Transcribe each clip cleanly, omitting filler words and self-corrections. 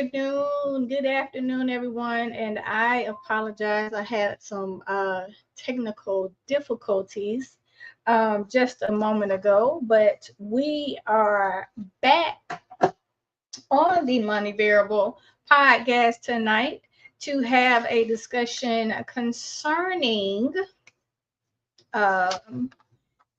Good afternoon, everyone. And I apologize. I had some technical difficulties just a moment ago, but we are back on the Money Variable podcast tonight to have a discussion concerning um,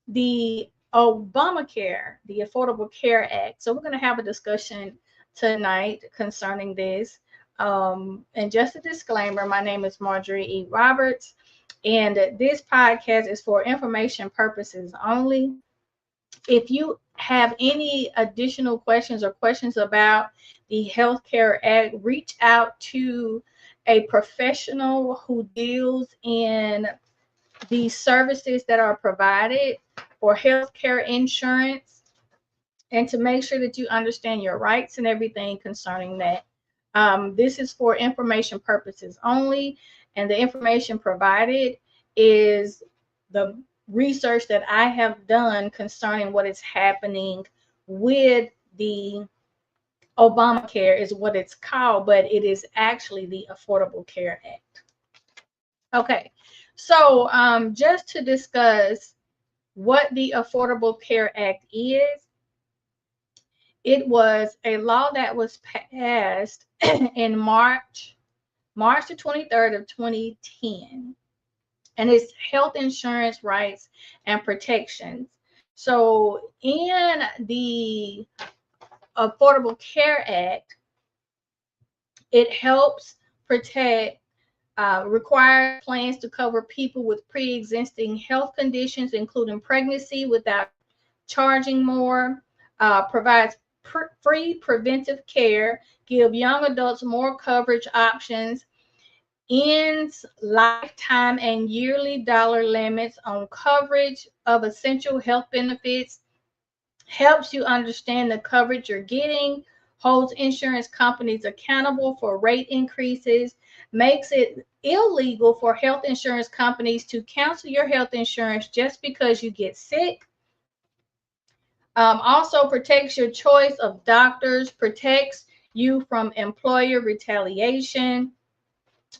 the Obamacare, the Affordable Care Act. So we're going to have a discussion tonight concerning this. And just a disclaimer, my name is Marjorie E. Roberts, and this podcast is for information purposes only. If you have any additional questions or questions about the Healthcare Act, reach out to a professional who deals in the services that are provided for healthcare insurance, and to make sure that you understand your rights and everything concerning that. This is for information purposes only, and the information provided is the research that I have done concerning what is happening with the Obamacare, is what it's called, but it is actually the Affordable Care Act. Okay, so just to discuss what the Affordable Care Act is, it was a law that was passed in March the 23rd of 2010, and it's health insurance rights and protections. So in the Affordable Care Act, it helps protect requires plans to cover people with pre-existing health conditions, including pregnancy, without charging more, provides free preventive care, give young adults more coverage options, ends lifetime and yearly dollar limits on coverage of essential health benefits, helps you understand the coverage you're getting, holds insurance companies accountable for rate increases, makes it illegal for health insurance companies to cancel your health insurance just because you get sick. Also protects your choice of doctors, protects you from employer retaliation.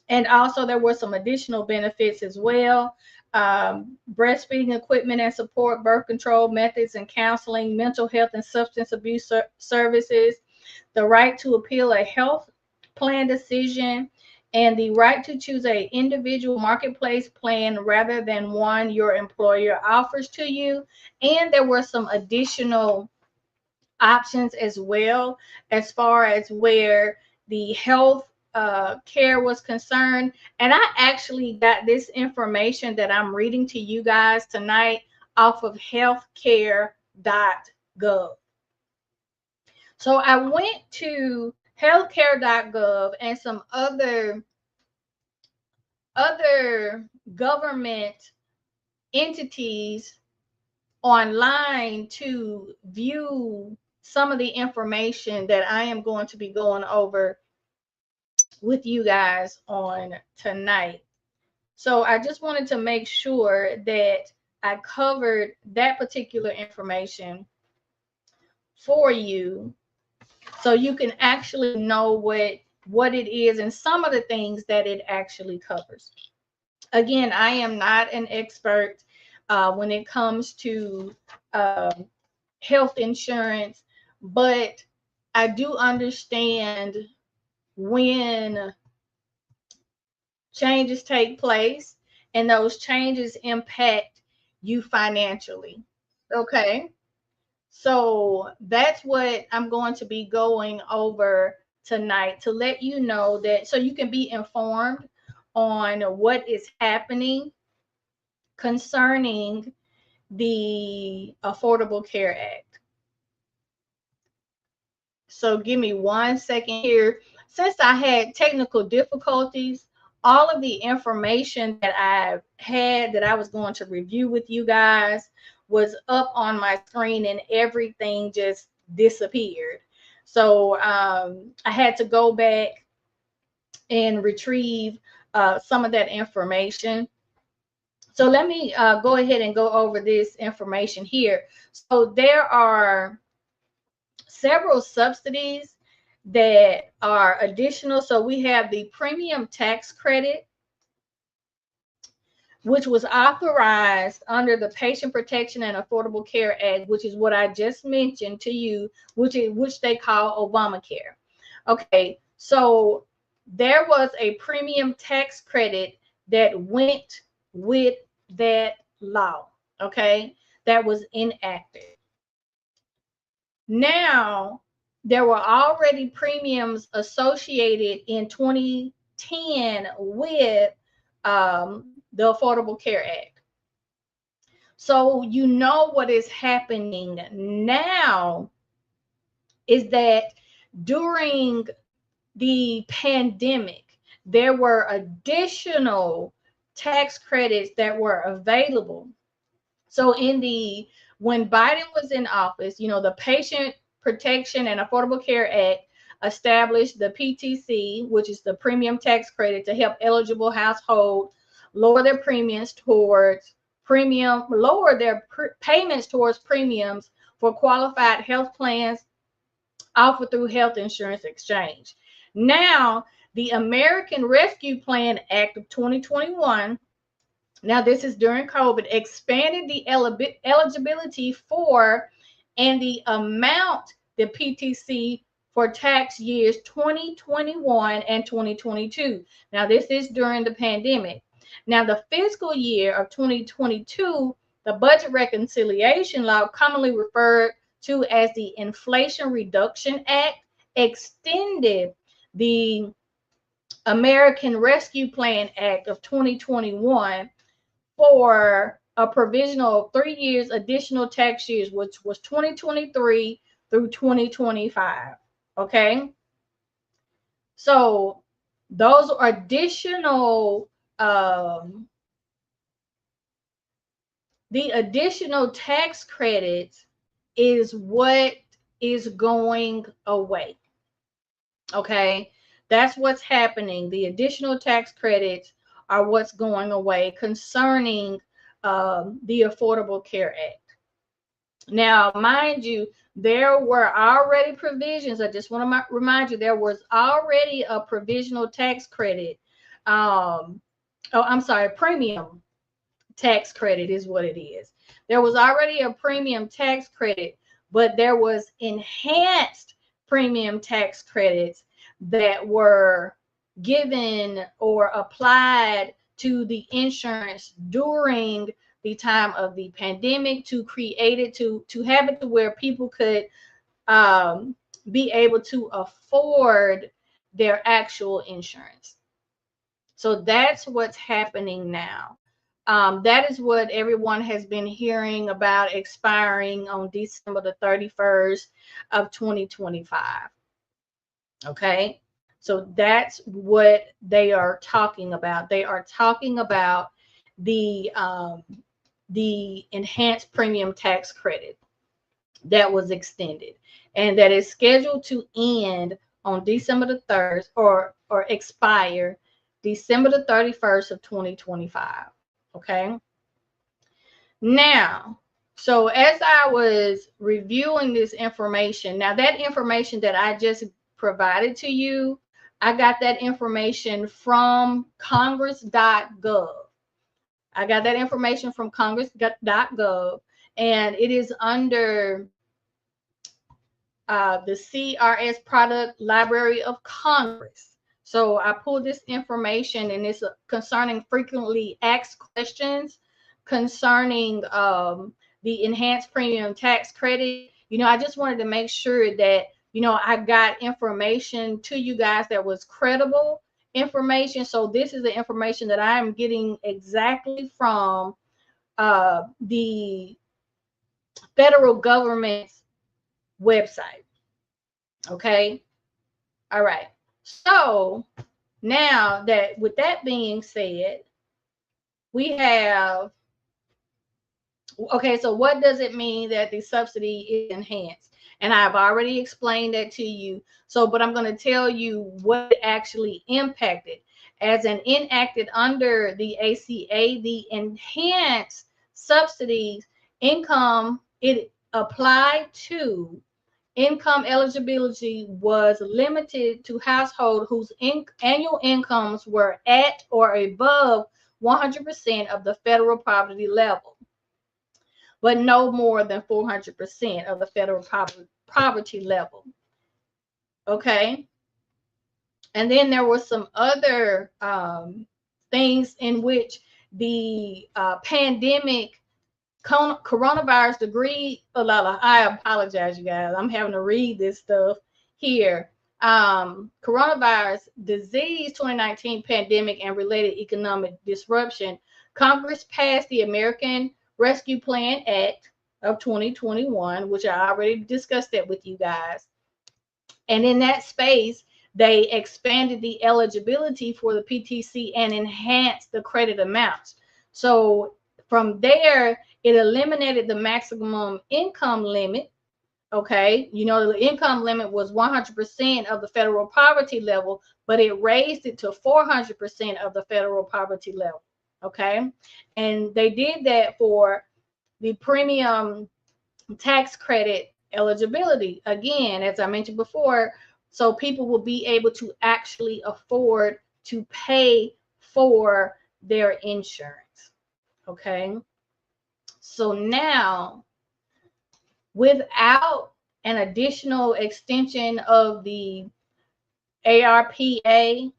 And also there were some additional benefits as well. Breastfeeding equipment and support, birth control methods and counseling, mental health and substance abuse services, the right to appeal a health plan decision, and the right to choose an individual marketplace plan rather than one your employer offers to you. And there were some additional options as well, as far as where the health care was concerned. And I actually got this information that I'm reading to you guys tonight off of healthcare.gov. So I went to healthcare.gov and some other government entities online to view some of the information that I am going to be going over with you guys on tonight. So I just wanted to make sure that I covered that particular information for you, so you can actually know what it is and some of the things that it actually covers. Again, I am not an expert when it comes to health insurance, but I do understand when changes take place and those changes impact you financially. Okay. So that's what I'm going to be going over tonight, to let you know that, so you can be informed on what is happening concerning the Affordable Care Act. So give me 1 second here. Since I had technical difficulties, all of the information that I've had that I was going to review with you guys was up on my screen and everything just disappeared. So I had to go back and retrieve some of that information. So let me go ahead and go over this information here. So there are several subsidies that are additional. So we have the premium tax credit, which was authorized under the Patient Protection and Affordable Care Act, which is what I just mentioned to you, which they call Obamacare. Okay, so there was a premium tax credit that went with that law, okay, that was enacted. Now, there were already premiums associated in 2010 with the Affordable Care Act. So you know what is happening now is that during the pandemic, there were additional tax credits that were available. So when Biden was in office, the Patient Protection and Affordable Care Act established the PTC, which is the premium tax credit, to help eligible households lower their payments towards premiums for qualified health plans offered through Health Insurance Exchange. Now, the American Rescue Plan Act of 2021, now this is during COVID, expanded the eligibility for and the amount the PTC for tax years 2021 and 2022. Now this is during the pandemic. Now the fiscal year of 2022, the Budget Reconciliation Law, commonly referred to as the Inflation Reduction Act, extended the American Rescue Plan Act of 2021 for a provisional 3 years additional tax years, which was 2023 through 2025. Okay, so those are additional the additional tax credits is what is going away. Okay, that's what's happening. The additional tax credits are what's going away concerning the Affordable Care Act. Now, mind you, there were already provisions. I just want to remind you, there was already a provisional tax credit. Premium tax credit is what it is. There was already a premium tax credit, but there was enhanced premium tax credits that were given or applied to the insurance during the time of the pandemic to create it, to have it to where people could be able to afford their actual insurance. So that's what's happening now. That is what everyone has been hearing about expiring on December the 31st of 2025. Okay, so that's what they are talking about. They are talking about the enhanced premium tax credit that was extended and that is scheduled to end on December the 3rd or expire December the 31st of 2025. Okay. Now, so as I was reviewing this information, now that information that I just provided to you, I got that information from congress.gov. I got that information from congress.gov, and it is under the CRS Product Library of Congress. So I pulled this information, and it's concerning frequently asked questions concerning the enhanced premium tax credit. I just wanted to make sure that, I got information to you guys that was credible information. So this is the information that I am getting exactly from the federal government's website. Okay. All right. So now that, with that being said, we have, okay, so what does it mean that the subsidy is enhanced? And I've already explained that to you. So, but I'm going to tell you what actually impacted. As an enacted under the ACA, the enhanced subsidies income, it applied to income eligibility was limited to households whose annual incomes were at or above 100% of the federal poverty level, but no more than 400% of the federal poverty level. Okay. And then there were some other things in which the pandemic coronavirus degree. I apologize, you guys. I'm having to read this stuff here. Coronavirus disease 2019 pandemic and related economic disruption. Congress passed the American Rescue Plan Act of 2021, which I already discussed that with you guys. And in that space, they expanded the eligibility for the PTC and enhanced the credit amounts. So from there, it eliminated the maximum income limit. Okay, you know, the income limit was 100% of the federal poverty level, but it raised it to 400% of the federal poverty level. Okay, and they did that for the premium tax credit eligibility. Again, as I mentioned before, so people will be able to actually afford to pay for their insurance. Okay, so now, without an additional extension of the ARPA,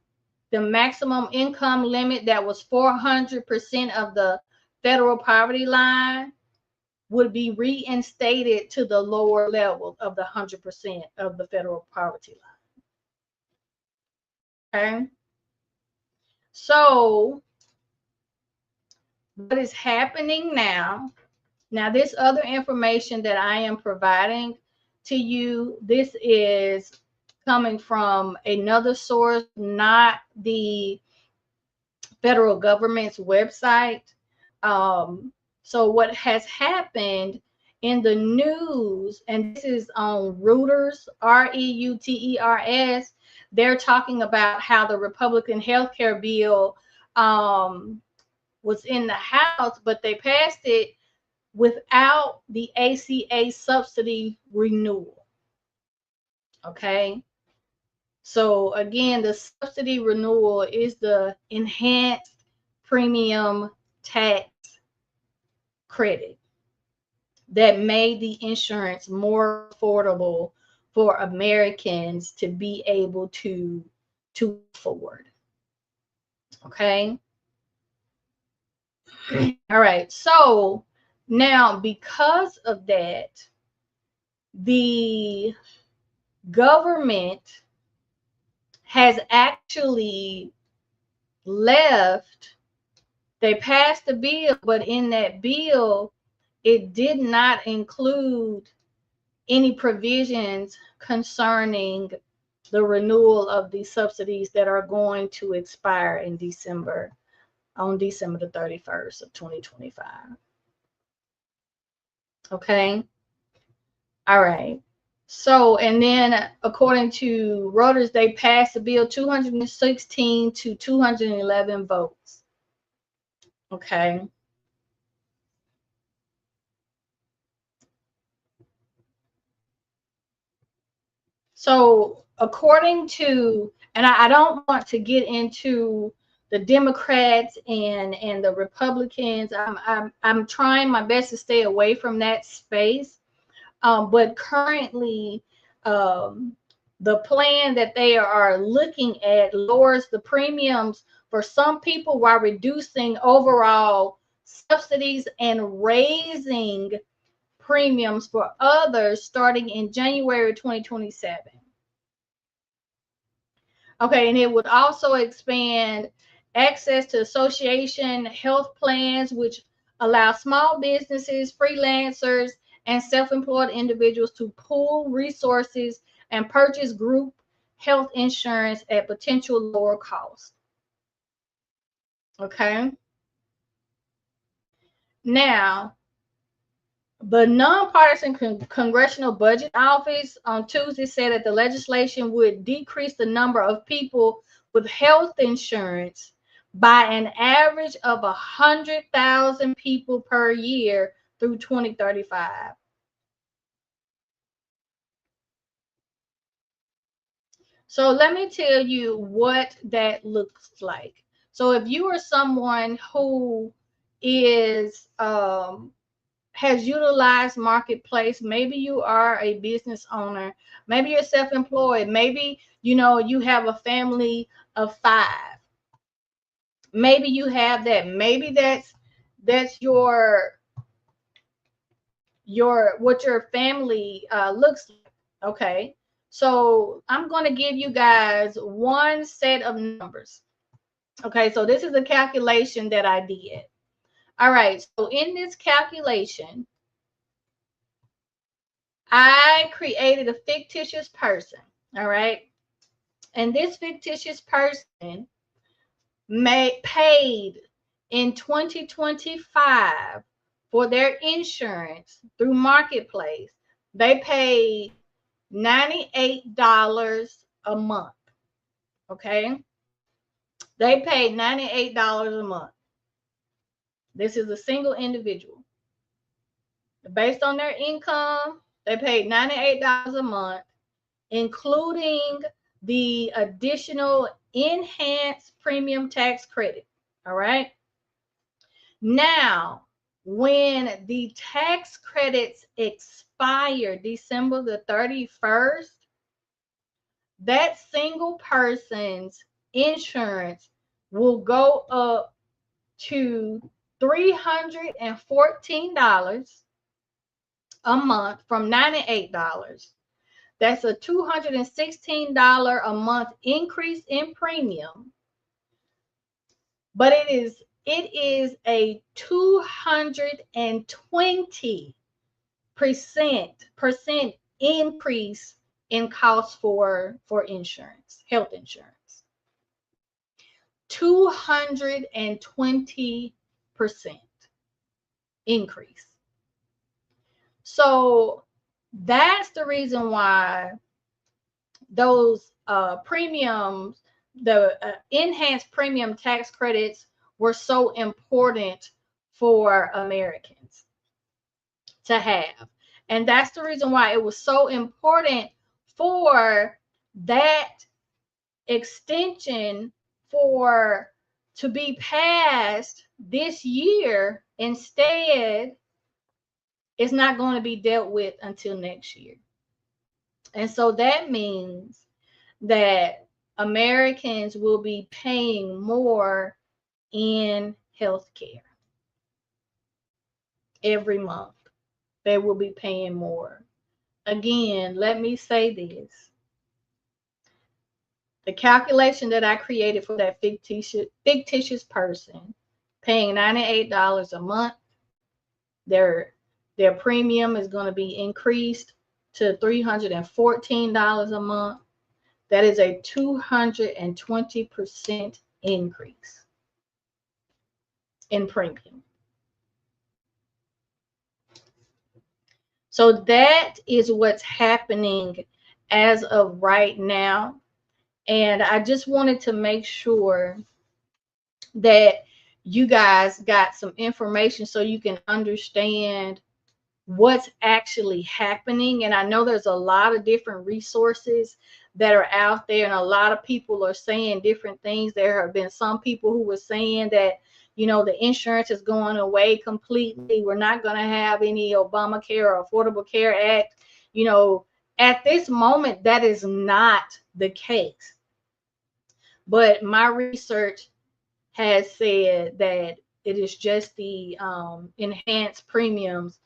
the maximum income limit that was 400% of the federal poverty line would be reinstated to the lower level of the 100% of the federal poverty line. Okay. So what is happening now? Now, this other information that I am providing to you, this is coming from another source, not the federal government's website. So what has happened in the news, and this is on Reuters, Reuters, they're talking about how the Republican health care bill was in the House, but they passed it without the ACA subsidy renewal. Okay. So again, the subsidy renewal is the enhanced premium tax credit that made the insurance more affordable for Americans to be able to afford. Okay. All right. So now, because of that, the government has actually left. They passed the bill, but in that bill, it did not include any provisions concerning the renewal of the subsidies that are going to expire in December, on December the 31st of 2025. Okay. All right. So, and then according to Reuters, they passed the bill 216 to 211 votes. Okay. So, according to, and I don't want to get into the Democrats and the Republicans. I'm trying my best to stay away from that space. But currently, the plan that they are looking at lowers the premiums for some people while reducing overall subsidies and raising premiums for others starting in January 2027. Okay, and it would also expand access to association health plans, which allow small businesses, freelancers, and self-employed individuals to pool resources and purchase group health insurance at potential lower cost. Okay. Now, the nonpartisan Congressional Budget Office on Tuesday said that the legislation would decrease the number of people with health insurance by an average of 100,000 people per year through 2035. So let me tell you what that looks like. So if you are someone who is has utilized marketplace, maybe you are a business owner, maybe you're self-employed, maybe you have a family of 5. Maybe you have that. Maybe that's your what your family looks like. Okay, so I'm going to give you guys one set of numbers. Okay, so this is a calculation that I did. All right, so in this calculation, I created a fictitious person. All right, and this fictitious person paid in 2025 for their insurance through marketplace. They paid $98 a month. Okay, they paid $98 a month. This is a single individual. Based on their income, they paid $98 a month, including the additional enhanced premium tax credit. All right. Now, when the tax credits expire December the 31st, that single person's insurance will go up to $314 a month from $98. That's a $216 a month increase in premium, but it is a 220% increase in cost for insurance, health insurance. 220% increase. So that's the reason why those premiums, the enhanced premium tax credits, were so important for Americans to have. And that's the reason why it was so important for that extension to be passed this year. Instead, it's not going to be dealt with until next year. And so that means that Americans will be paying more in healthcare every month. They will be paying more. Again, let me say this. The calculation that I created for that fictitious person paying $98 a month, their premium is going to be increased to $314 a month. That is a 220% increase in premium. So that is what's happening as of right now. And I just wanted to make sure that you guys got some information so you can understand what's actually happening. And I know there's a lot of different resources that are out there, and a lot of people are saying different things. There have been some people who were saying that, the insurance is going away completely. We're not going to have any Obamacare or Affordable Care Act. At this moment, that is not the case. But my research has said that it is just the enhanced premiums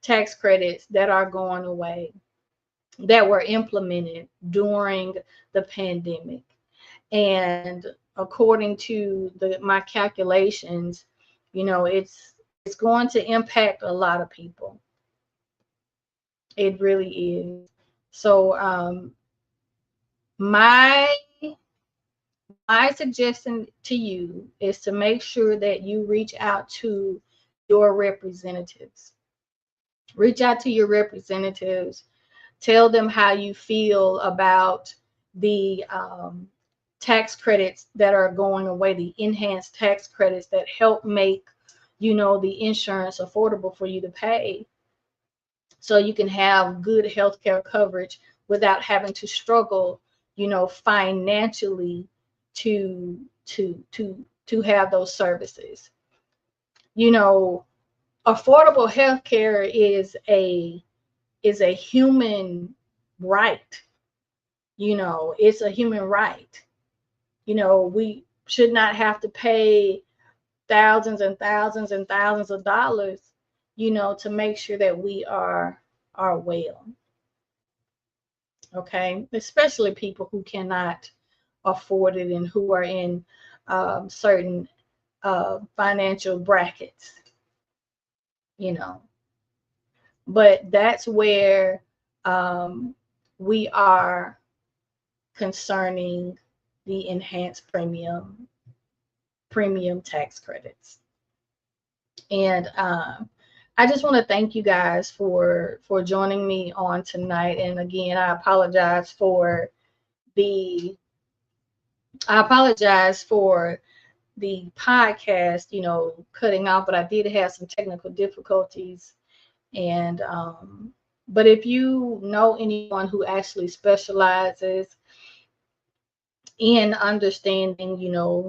tax credits that are going away, that were implemented during the pandemic. And according to my calculations, it's going to impact a lot of people. It really is. So my suggestion to you is to make sure that you reach out to your representatives. Reach out to your representatives. Tell them how you feel about the tax credits that are going away, the enhanced tax credits that help make, the insurance affordable for you to pay, so you can have good health care coverage without having to struggle financially to have those services. Affordable health care is a human right. It's a human right. We should not have to pay thousands and thousands and thousands of dollars, to make sure that we are well. Okay, especially people who cannot afford it and who are in certain financial brackets. But that's where we are concerning the enhanced premium tax credits. And I just want to thank you guys for joining me on tonight. And again, I apologize for the podcast, cutting off, but I did have some technical difficulties. And but if you know anyone who actually specializes in understanding,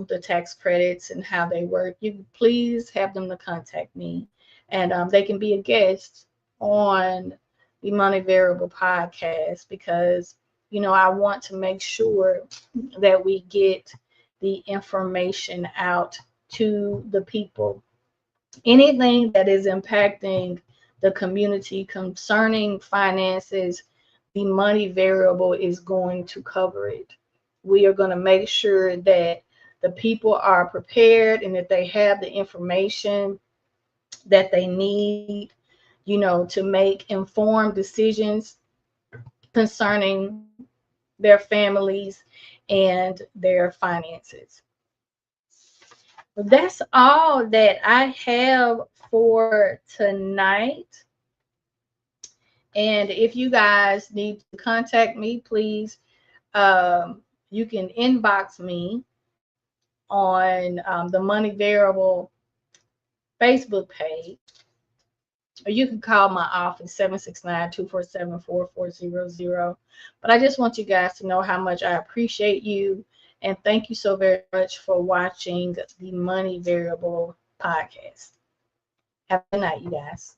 the tax credits and how they work, you please have them to contact me, and they can be a guest on the Money Variable podcast, because I want to make sure that we get the information out to the people. Anything that is impacting the community concerning finances, the Money Variable is going to cover it. We are going to make sure that the people are prepared and that they have the information that they need, to make informed decisions concerning their families and their finances. That's all that I have for tonight. And if you guys need to contact me, please, you can inbox me on the Money Variable Facebook page, or you can call my office 769-247-4400. But I just want you guys to know how much I appreciate you, and thank you so very much for watching the Money Variable podcast. Have a good night, you guys.